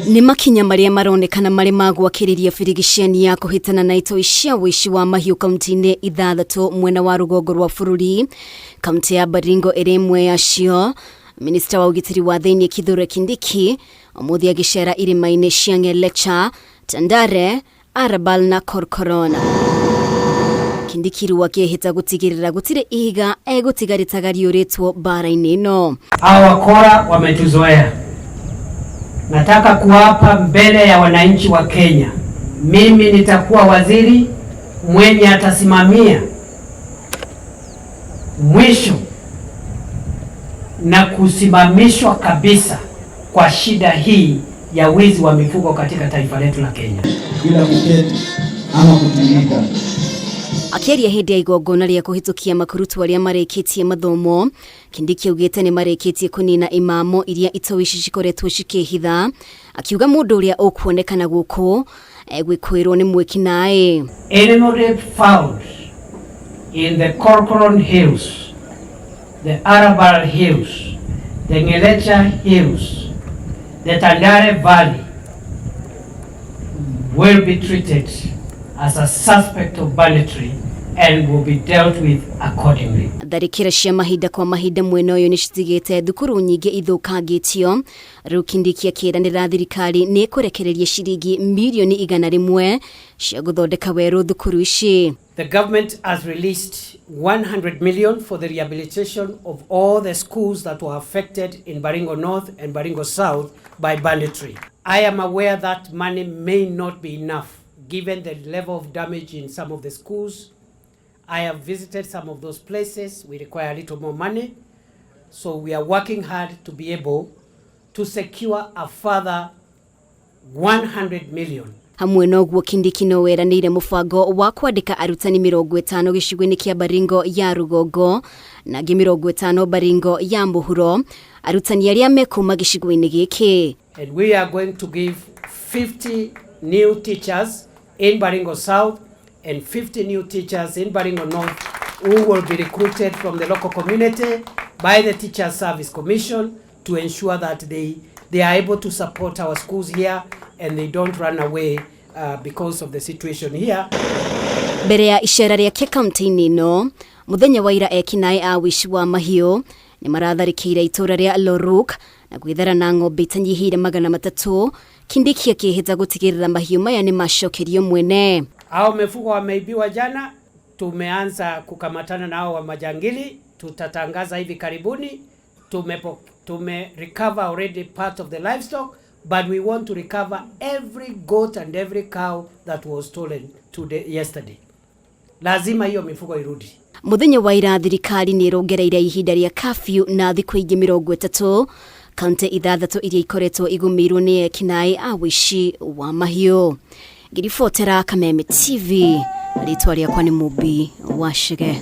Ni makinya maria maronekana mari magwakiriria birigiceni ya kuhitana na ITOI cia WECI wa MAHIU kaunti-ini ithathatu mwena wa rugongo rwa bururi. Kaunti ya Baringo iri imwe yacio. Minista wa UGITIRI wa THIINI KITHURE KINDIKI umuthi agicera irima-ini cia Ngelecha, Tandare, Arabal na Korkorona. KINDIKI riu akihita gutigirira gutire ihiga egutigaritaga riuritwo bara-ini ino. Hawa wakora wametuzoea. Nataka kuwapa mbele ya wananchi wa Kenya, mimi nitakuwa waziri mwenye atasimamia mwisho na kusimamishwa kabisa kwa shida hii ya wizi wa mifugo katika taifa letu la Kenya. Bila kuketi ama kutumika. Akiaria hindi ya igongona ria kuhitukia makurutu aria mareketie mathomo, KINDIKI augite ni mareketie kunina imamo iria ITOI cikoretwo cikihitha, akiuga mundu uria ukuonekana guku egwikwirwo ni mweki nae. Anybody found in the Korkoron Hills, the Arabal Hills, the Ngelecha Hills, the Tandare Valley will be treated as a suspect of banditry and will be dealt with accordingly. Tharikira cia mahinda kwa mahinda mwena uyu ni citigite thukuru nyingi ithukangitio. Riu KINDIKI akiranira thirikari ni kurekereria ciringi milioni 100 cia guthondeka weru thukuru ici. The government has released 100 million for the rehabilitation of all the schools that were affected in Baringo North and Baringo South by banditry. I am aware that money may not be enough given the level of damage in some of the schools. I have visited some of those places. We require a little more money. So we are working hard to be able to secure a further 100 million. Hamwe noguo KINDIKI no weranire mubango wa kwandika arutani 50 gicigo-ini kia Baringo ya rugongo na 50 Baringo ya muhuro, arutani aria mekuma gicigo-ini giki. And we are going to give 50 new teachers in Baringo South and 50 new teachers in Baringo North who will be recruited from the local community by the Teachers Service Commission to ensure that they are able to support our schools here and they don't run away because of the situation here. Mbere ya icera riake kaunti-ini ino, muthenya wa ira ekinae a WECI wa MAHIU ni maratharikire itura ria Loruk na gwithara na ng'ombe itanyihire 300. KINDIKI akihita gutigirira mahiu maya ni macokerio mwene. Hao mifugo wameibiwa jana, tumeanza kukamatana na hao wa majangili, tutatangaza hivi karibuni. Tume recover already part of the livestock, but we want to recover every goat and every cow that was stolen yesterday. Lazima hiyo mifugo irudi. Muthenya wa ira thirikari ni irongereire ihinda ria curfew na thiku ingi 30. Kaunti ithathatu iria ikoretwo igumirwo ni ekinae a WECI wa MAHIU. Ngiribotera Kameme TV, ritwa riakwa ni Mubi wa Shige.